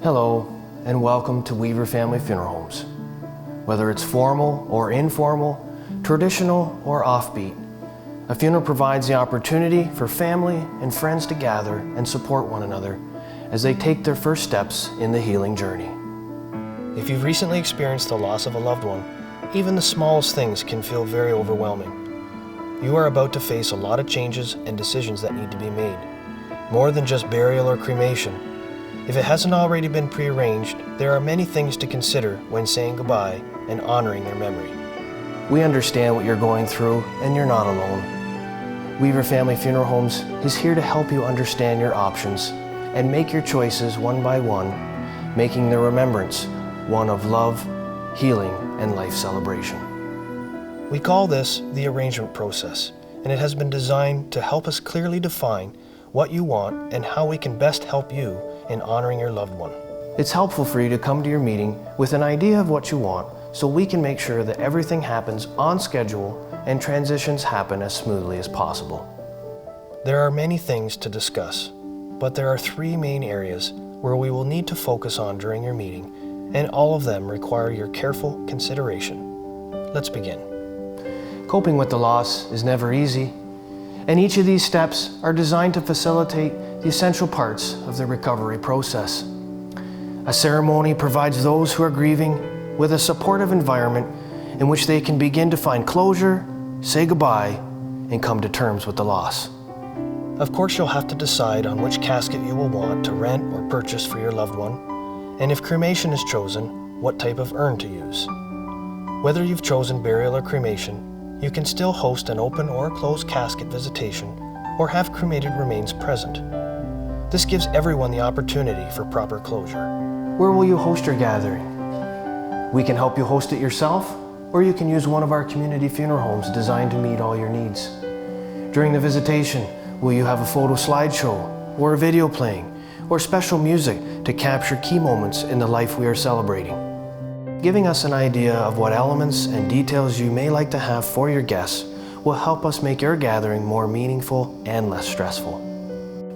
Hello, and welcome to Weaver Family Funeral Homes. Whether it's formal or informal, traditional or offbeat, a funeral provides the opportunity for family and friends to gather and support one another as they take their first steps in the healing journey. If you've recently experienced the loss of a loved one, even the smallest things can feel very overwhelming. You are about to face a lot of changes and decisions that need to be made, more than just burial or cremation. If it hasn't already been prearranged, there are many things to consider when saying goodbye and honoring their memory. We understand what you're going through, and you're not alone. Weaver Family Funeral Homes is here to help you understand your options and make your choices one by one, making the remembrance one of love, healing, and life celebration. We call this the arrangement process, and it has been designed to help us clearly define what you want and how we can best help you in honoring your loved one. It's helpful for you to come to your meeting with an idea of what you want so we can make sure that everything happens on schedule and transitions happen as smoothly as possible. There are many things to discuss, but there are three main areas where we will need to focus on during your meeting, and all of them require your careful consideration. Let's begin. Coping with the loss is never easy, and each of these steps are designed to facilitate the essential parts of the recovery process. A ceremony provides those who are grieving with a supportive environment in which they can begin to find closure, say goodbye, and come to terms with the loss. Of course, you'll have to decide on which casket you will want to rent or purchase for your loved one, and if cremation is chosen, what type of urn to use. Whether you've chosen burial or cremation, you can still host an open or closed casket visitation or have cremated remains present. This gives everyone the opportunity for proper closure. Where will you host your gathering? We can help you host it yourself, or you can use one of our community funeral homes designed to meet all your needs. During the visitation, will you have a photo slideshow, or a video playing, or special music to capture key moments in the life we are celebrating? Giving us an idea of what elements and details you may like to have for your guests will help us make your gathering more meaningful and less stressful.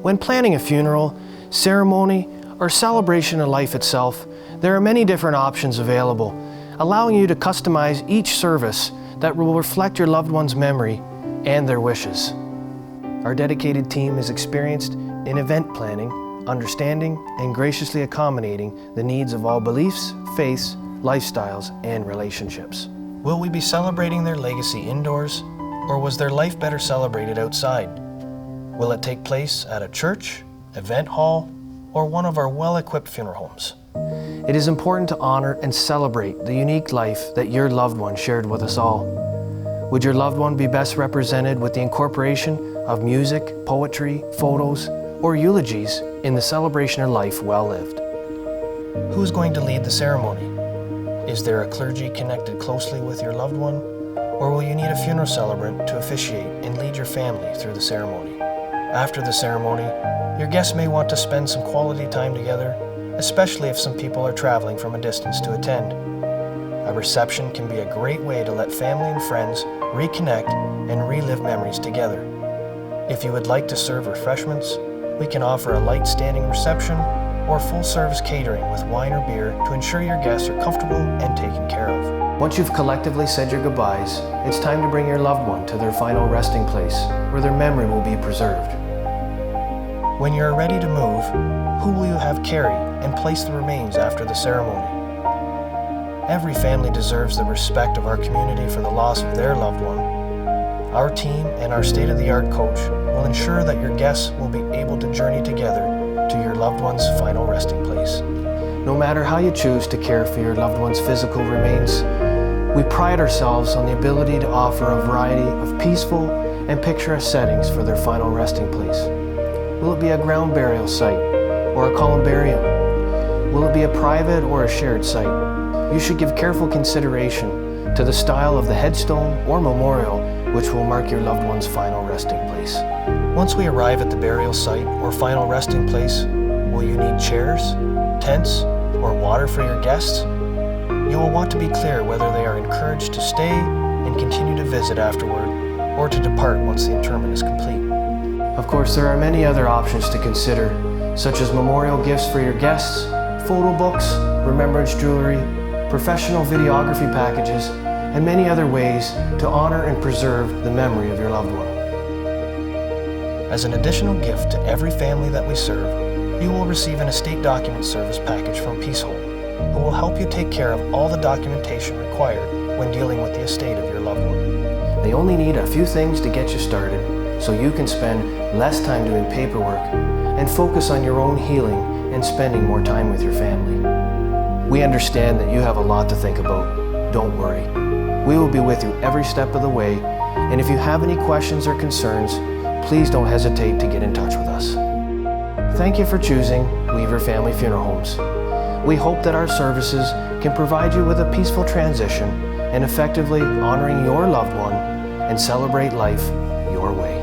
When planning a funeral, ceremony, or celebration of life itself, there are many different options available, allowing you to customize each service that will reflect your loved one's memory and their wishes. Our dedicated team is experienced in event planning, understanding, and graciously accommodating the needs of all beliefs, faiths, lifestyles, and relationships. Will we be celebrating their legacy indoors, or was their life better celebrated outside? Will it take place at a church, event hall, or one of our well-equipped funeral homes? It is important to honor and celebrate the unique life that your loved one shared with us all. Would your loved one be best represented with the incorporation of music, poetry, photos, or eulogies in the celebration of life well lived? Who's going to lead the ceremony? Is there a clergy connected closely with your loved one? Or will you need a funeral celebrant to officiate and lead your family through the ceremony? After the ceremony, your guests may want to spend some quality time together, especially if some people are traveling from a distance to attend. A reception can be a great way to let family and friends reconnect and relive memories together. If you would like to serve refreshments, we can offer a light standing reception or full-service catering with wine or beer to ensure your guests are comfortable and taken care of. Once you've collectively said your goodbyes, it's time to bring your loved one to their final resting place, where their memory will be preserved. When you're ready to move, who will you have carry and place the remains after the ceremony? Every family deserves the respect of our community for the loss of their loved one. Our team and our state-of-the-art coach will ensure that your guests will be able to journey together to your loved one's final resting place. No matter how you choose to care for your loved one's physical remains, we pride ourselves on the ability to offer a variety of peaceful and picturesque settings for their final resting place. Will it be a ground burial site or a columbarium? Will it be a private or a shared site? You should give careful consideration to the style of the headstone or memorial which will mark your loved one's final resting place. Once we arrive at the burial site or final resting place, will you need chairs, tents, or water for your guests? You will want to be clear whether they are encouraged to stay and continue to visit afterward, or to depart once the interment is complete. Of course, there are many other options to consider, such as memorial gifts for your guests, photo books, remembrance jewelry, professional videography packages, and many other ways to honor and preserve the memory of your loved one. As an additional gift to every family that we serve, you will receive an estate document service package from Peacehold, who will help you take care of all the documentation required when dealing with the estate of your loved one. They only need a few things to get you started, so you can spend less time doing paperwork and focus on your own healing and spending more time with your family. We understand that you have a lot to think about. Don't worry. We will be with you every step of the way, and if you have any questions or concerns, please don't hesitate to get in touch with us. Thank you for choosing Weaver Family Funeral Homes. We hope that our services can provide you with a peaceful transition and effectively honoring your loved one and celebrate life your way.